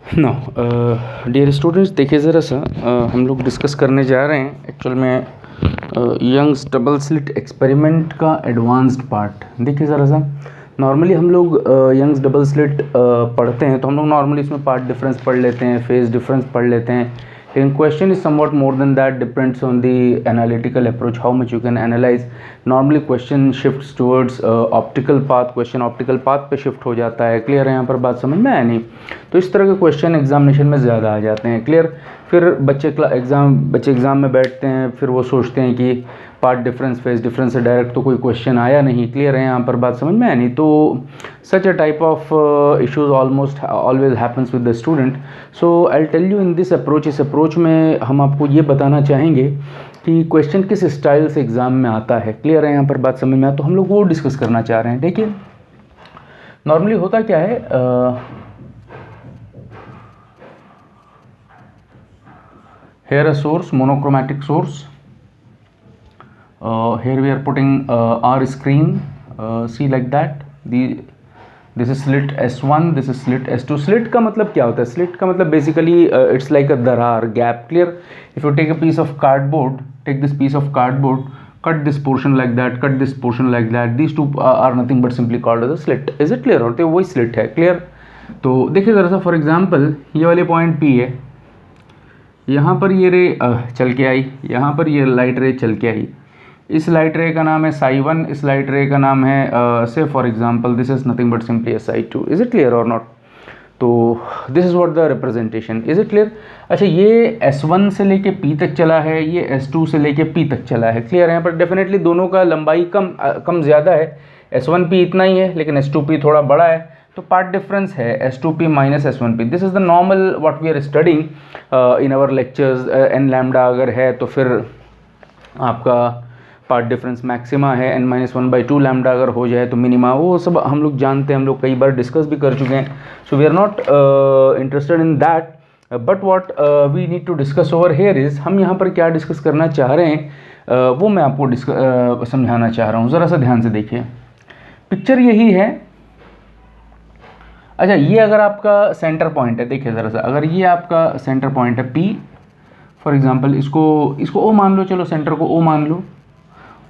No dear students, देखिए ज़रा सा हम लोग डिस्कस करने जा रहे हैं एक्चुअल में यंग्स डबल स्लिट एक्सपेरिमेंट का एडवांस्ड पार्ट। देखिए ज़रा सा, नॉर्मली हम लोग यंग्स डबल स्लिट पढ़ते हैं तो हम लोग नॉर्मली इसमें पार्ट डिफरेंस पढ़ लेते हैं, फेज डिफरेंस पढ़ लेते हैं, लेकिन question is somewhat more than that, depends on the analytical approach, how much you can analyse. Normally question shifts towards optical path, question optical path पे शिफ्ट हो जाता है। क्लियर है यहाँ पर बात समझ में आया नहीं? तो इस तरह के क्वेश्चन एग्जामिनेशन में ज़्यादा आ जाते हैं। क्लियर? फिर बच्चे एग्ज़ाम में बैठते हैं, फिर वो सोचते हैं कि पार्ट डिफरेंस फेज डिफरेंस से डायरेक्ट तो कोई क्वेश्चन आया नहीं। क्लियर है यहाँ पर बात समझ में आया नहीं? तो such a type of issues almost always happens with the student. So I'll tell you in this approach, इस अप्रोच में हम आपको ये बताना चाहेंगे कि क्वेश्चन किस स्टाइल से एग्ज़ाम में आता है। क्लियर है यहाँ पर बात समझ में आया? तो हम लोग वो डिस्कस करना चाह रहे हैं। देखिए नॉर्मली होता क्या है, here a source, monochromatic source, here we are putting our screen, see like that, this is slit S1, this is slit S2. slit का मतलब क्या होता है? slit का मतलब basically it's like a दरार, gap. Clear? if you take a piece of cardboard, take this piece of cardboard, cut this portion like that, cut this portion like that, these two are nothing but simply called as a slit. is it clear? और तो वही slit है। Clear? तो देखिए ज़रा सा, for example ये वाले पॉइंट P है, यहाँ पर ये रे चल के आई, यहाँ पर ये लाइट रे चल के आई, इस लाइट रे का नाम है psi1, इस लाइट रे का नाम है से for example this is nothing but simply psi2। Is it clear और नॉट? तो this is what the representation. Is it clear? अच्छा, ये S1 से लेके P तक चला है, ये S2 से लेके P तक चला है। क्लियर है? यहाँ पर डेफिनेटली दोनों का लंबाई कम ज़्यादा है। S1P इतना ही है, लेकिन S2P थोड़ा बड़ा है, तो पार्ट डिफरेंस है S2P minus S1P। This is the normal what we are studying in our lectures. n lambda अगर है तो फिर आपका पार्ट डिफरेंस मैक्सिमा है, n-1/2 लैम्डा अगर हो जाए तो मिनिमा। वो सब हम लोग जानते हैं, हम लोग कई बार डिस्कस भी कर चुके हैं। So we are not interested in that, but what we need to discuss over here is, हम यहाँ पर क्या डिस्कस करना चाह रहे हैं वो मैं आपको समझाना चाह रहा हूँ। ज़रा सा ध्यान से देखिए, पिक्चर यही है। अच्छा, ये अगर आपका सेंटर पॉइंट है, देखिए ज़रा सा, अगर ये आपका सेंटर पॉइंट है P फॉर एग्जांपल, इसको O मान लो, चलो सेंटर को O मान लो,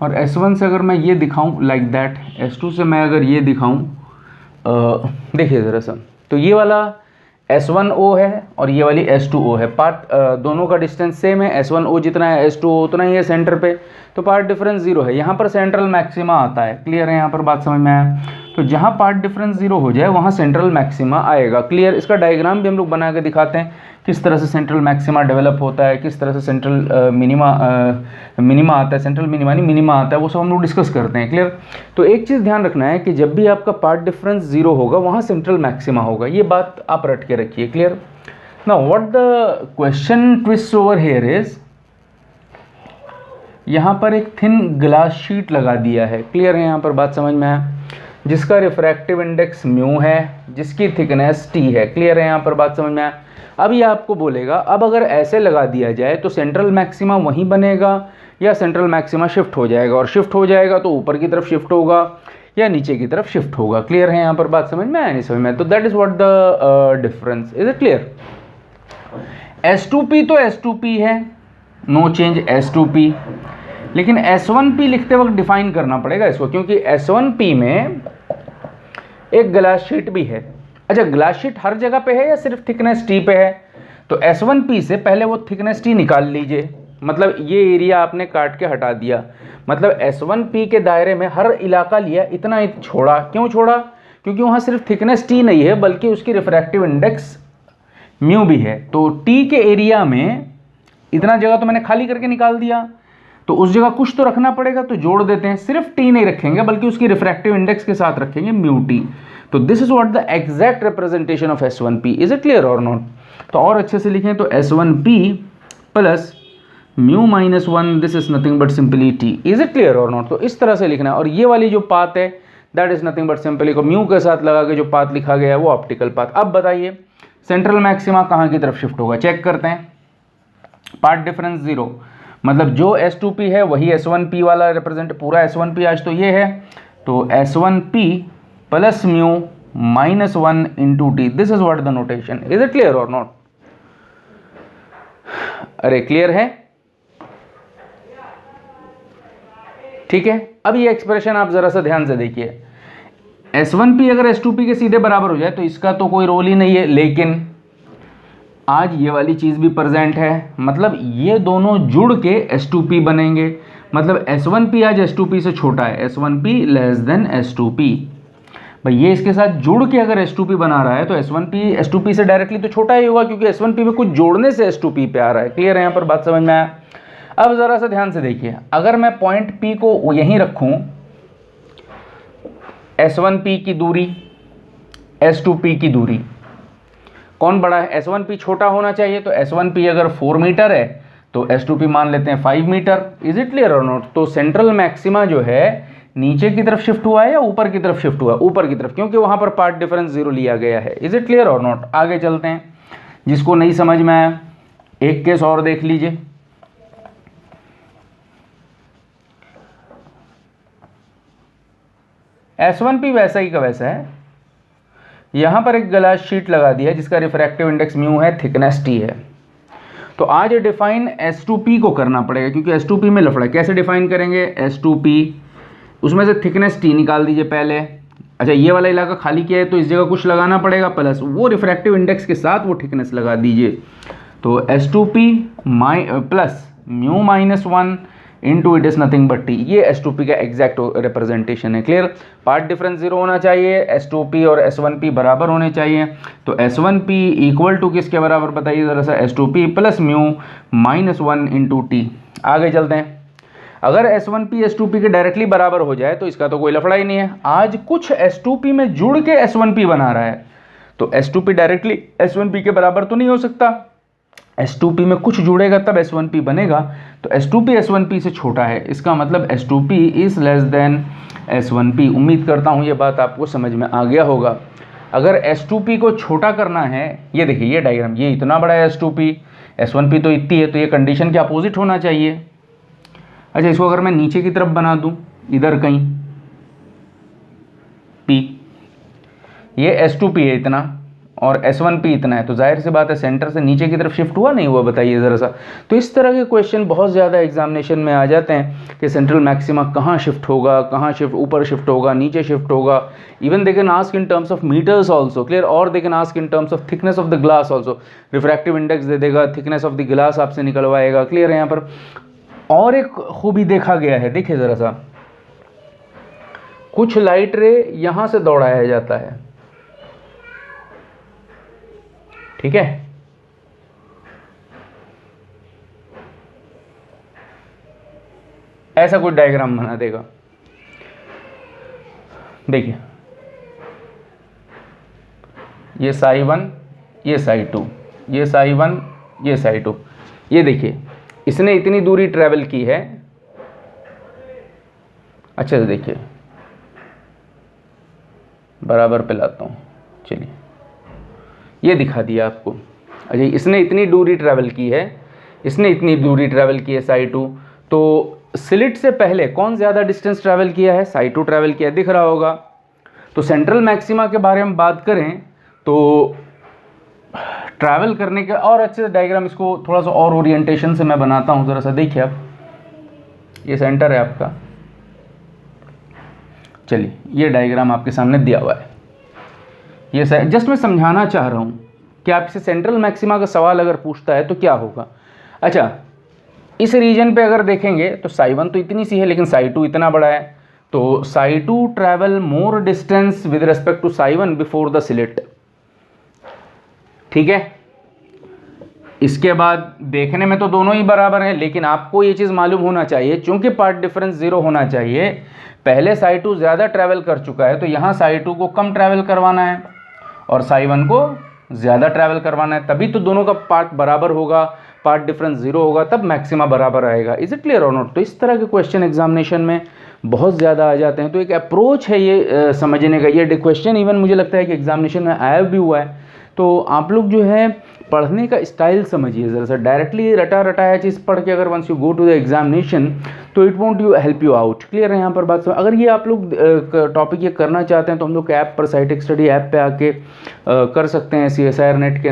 और S1 से अगर मैं ये दिखाऊं लाइक दैट, S2 से मैं अगर ये दिखाऊं, देखिए ज़रा सा, तो ये वाला S1O है और ये वाली S2O है। पार्ट दोनों का डिस्टेंस सेम है, S1O जितना है S2O उतना ही है सेंटर पे, तो पार्ट डिफरेंस 0 है। यहाँ पर सेंट्रल मैक्सिमा आता है। क्लियर है यहाँ पर बात समझ में आया? तो जहाँ पार्ट डिफरेंस 0 हो जाए वहाँ सेंट्रल मैक्सिमा आएगा। क्लियर? इसका डायग्राम भी हम लोग बना के दिखाते हैं, किस तरह से सेंट्रल मैक्सिमा डेवलप होता है, किस तरह से सेंट्रल मिनिमा आता है, सेंट्रल मिनिमा नहीं मिनिमा आता है, वो सब हम लोग डिस्कस करते हैं। क्लियर? तो एक चीज़ ध्यान रखना है कि जब भी आपका पार्ट डिफरेंस 0 होगा वहाँ सेंट्रल मैक्सिमा होगा, ये बात आप रट के रखिए। Clear? Now what the question twist over here is, यहाँ पर एक थिन ग्लास शीट लगा दिया है। क्लियर है यहाँ पर बात समझ में आया? जिसका रिफ्रैक्टिव इंडेक्स म्यू है, जिसकी थिकनेस T है। क्लियर है यहाँ पर बात समझ में आया? अब ये आपको बोलेगा, अब अगर ऐसे लगा दिया जाए तो सेंट्रल मैक्सिमा वहीं बनेगा या सेंट्रल मैक्सिमा शिफ्ट हो जाएगा, और शिफ्ट हो जाएगा तो ऊपर की तरफ शिफ्ट होगा या नीचे की तरफ शिफ्ट होगा। क्लियर है यहाँ पर बात समझ में आया? नहीं समझ में? तो that is what the difference. Is it clear? S2P तो S2P है, नो चेंज S2P, लेकिन S1P लिखते वक्त डिफाइन करना पड़ेगा इसको, क्योंकि S1P में एक ग्लास शीट भी है। अच्छा, ग्लास शीट हर जगह पे है या सिर्फ थिकनेस T पे है? तो S1P से पहले वो थिकनेस T निकाल लीजिए, मतलब ये एरिया आपने काट के हटा दिया, मतलब S1P के दायरे में हर इलाका लिया, इतना ही छोड़ा। क्यों छोड़ा? क्योंकि वहाँ सिर्फ थिकनेस T नहीं है बल्कि उसकी रिफ्रैक्टिव इंडेक्स म्यू भी है। तो T के एरिया में इतना जगह तो मैंने खाली करके निकाल दिया, तो उस जगह कुछ तो रखना पड़ेगा, तो जोड़ देते हैं। सिर्फ T नहीं रखेंगे बल्कि उसकी रिफ्रैक्टिव इंडेक्स के साथ रखेंगे म्यू T। तो this is what the exact representation of S1P। Is it clear और नॉट? तो और अच्छे से लिखें तो S1P plus mu minus 1, this is nothing but simply T। Is it clear और नॉट? तो इस तरह से लिखना है। और ये वाली जो पाथ है that is nothing but simply को म्यू के साथ लगा के जो पाथ लिखा गया है वो ऑप्टिकल पाथ। अब बताइए सेंट्रल मैक्सिमा कहाँ की तरफ शिफ्ट होगा? चेक करते हैं। पार्ट डिफरेंस 0, मतलब जो S2P है वही S1P वाला रिप्रेजेंट, पूरा S1P आज तो ये है, तो S1P plus mu -1 into t. This is what the notation. Is it clear or not? अरे क्लियर है? ठीक है, अब ये एक्सप्रेशन आप जरा सा ध्यान से देखिए। S1p अगर S2p के सीधे बराबर हो जाए तो इसका तो कोई रोल ही नहीं है, लेकिन आज ये वाली चीज़ भी प्रेजेंट है, मतलब ये दोनों जुड़ के S2p बनेंगे। मतलब S1p आज S2p से छोटा है, S1p लेस देन S2p। भाई ये इसके साथ जुड़ के अगर S2p बना रहा है तो S1p S2p से डायरेक्टली तो छोटा ही होगा, क्योंकि S1p में कुछ जोड़ने से S2p पे आ रहा है। क्लियर है? यहाँ पर बात समझ में आया? अब ज़रा सा ध्यान से देखिए, अगर मैं पॉइंट P को यहीं रखूँ, S1p की दूरी, S2p की दूरी, कौन बड़ा है? S1p छोटा होना चाहिए, तो S1p अगर 4 मीटर है तो S2p मान लेते हैं 5 मीटर। इज इट क्लियर और नॉट? तो सेंट्रल मैक्सिमा जो है नीचे की तरफ शिफ्ट हुआ है या ऊपर की तरफ शिफ्ट हुआ है? ऊपर की तरफ, क्योंकि वहां पर पार्ट डिफरेंस 0 लिया गया है। इज इट क्लियर और नॉट? आगे चलते हैं, जिसको नहीं समझ में आया एक केस और देख लीजिए। S1p वैसा ही का वैसा है, यहां पर एक ग्लास शीट लगा दिया जिसका रिफ्रैक्टिव इंडेक्स म्यू है, थिकनेस t है। तो आज डिफाइन S2p को करना पड़ेगा, क्योंकि S2p में लफड़ा है। कैसे डिफाइन करेंगे? S2p, उसमें से थिकनेस t निकाल दीजिए पहले। अच्छा, ये वाला इलाका खाली किया है तो इस जगह कुछ लगाना पड़ेगा, प्लस वो रिफ्रैक्टिव इंडेक्स के साथ वो थिकनेस लगा दीजिए। तो S2p plus mu -1 into it is nothing but T, ये S2p का एग्जैक्ट रिप्रेजेंटेशन है। क्लियर? पार्ट डिफरेंस 0 होना चाहिए, S2p और S1p बराबर होने चाहिए। तो S1p इक्वल टू किसके बराबर बताइए ज़रा सा? S2p plus mu -1 into T. आगे चलते हैं, अगर S1p S2p के डायरेक्टली बराबर हो जाए तो इसका तो कोई लफड़ा ही नहीं है। आज कुछ S2p में जुड़ के S1p बना रहा है, तो S2p डायरेक्टली S1p के बराबर तो नहीं हो सकता। S2p में कुछ जुड़ेगा तब S1p बनेगा, तो S2p S1p से छोटा है, इसका मतलब S2p is less than S1p। उम्मीद करता हूँ ये बात आपको समझ में आ गया होगा। अगर S2p को छोटा करना है, ये देखिए ये डायग्राम, ये इतना बड़ा है S2p, S1p तो इतनी है, तो ये कंडीशन के अपोजिट होना चाहिए। अच्छा, इसको अगर मैं नीचे की तरफ बना दूँ, इधर कहीं P, ये S2p है इतना और S1p इतना है, तो जाहिर सी बात है सेंटर से नीचे की तरफ शिफ्ट हुआ नहीं हुआ? बताइए ज़रा सा। तो इस तरह के क्वेश्चन बहुत ज़्यादा एग्जामिनेशन में आ जाते हैं कि सेंट्रल मैक्सिमा कहाँ शिफ्ट होगा, कहाँ शिफ्ट, ऊपर शिफ्ट होगा, नीचे शिफ्ट होगा। Even they can ask in terms of meters also. Clear? और they can ask in terms of thickness of the glass also. Refractive index दे देगा, थिकनेस ऑफ द ग्लास आपसे निकलवाएगा। क्लियर है? यहाँ पर और एक खूबी देखा गया है, देखिए ज़रा सा, कुछ लाइट रे यहाँ से दौड़ाया जाता है, ठीक है? ऐसा कोई डायग्राम बना देगा, देखिए ये psi1, ये psi2, ये psi1, ये psi2। ये देखिए इसने इतनी दूरी ट्रैवल की है। अच्छे से देखिए, बराबर पे लाता हूँ, चलिए ये दिखा दिया आपको। अच्छा, इसने इतनी दूरी ट्रैवल की है, इसने इतनी दूरी ट्रैवल की है psi2, तो स्लिट से पहले कौन ज़्यादा डिस्टेंस ट्रैवल किया है? psi2 ट्रैवल किया, दिख रहा होगा। तो सेंट्रल मैक्सिमा के बारे में बात करें तो ट्रैवल करने के और अच्छे से डायग्राम, इसको थोड़ा सा और ओरिएंटेशन से मैं बनाता हूँ, ज़रा सा देखिए आप। ये सेंटर है आपका, चलिए ये डायग्राम आपके सामने दिया हुआ है। ये जस्ट मैं समझाना चाह रहा हूँ कि आपसे सेंट्रल मैक्सिमा का सवाल अगर पूछता है तो क्या होगा। अच्छा, इस रीजन पे अगर देखेंगे तो psi1 तो इतनी सी है, लेकिन psi2 इतना बड़ा है, तो psi2 travel more distance with respect to psi1 before the slit. ठीक है? इसके बाद देखने में तो दोनों ही बराबर हैं, लेकिन आपको ये चीज़ मालूम होना चाहिए, चूंकि पार्ट डिफरेंस 0 होना चाहिए, पहले psi2 ज़्यादा ट्रैवल कर चुका है, तो यहाँ psi2 को कम ट्रैवल करवाना है और psi1 को ज़्यादा ट्रैवल करवाना है, तभी तो दोनों का पार्ट बराबर होगा, पार्ट डिफरेंस 0 होगा, तब मैक्सिमा बराबर आएगा। इज इट क्लियर और नॉट? तो इस तरह के क्वेश्चन एग्जामिनेशन में बहुत ज़्यादा आ जाते हैं। तो एक अप्रोच है ये समझने का। ये क्वेश्चन इवन मुझे लगता है कि एग्जामिनेशन में आया भी हुआ है। तो आप लोग जो है पढ़ने का स्टाइल समझिए ज़रा सा। डायरेक्टली रटा रटाया चीज़ पढ़ के अगर once you go to the examination तो it won't you help you out. Clear है यहाँ पर बात। अगर ये आप लोग टॉपिक ये करना चाहते हैं तो हम लोग ऐप पर साइटेक स्टडी ऐप पे आके कर सकते हैं CSIR नेट के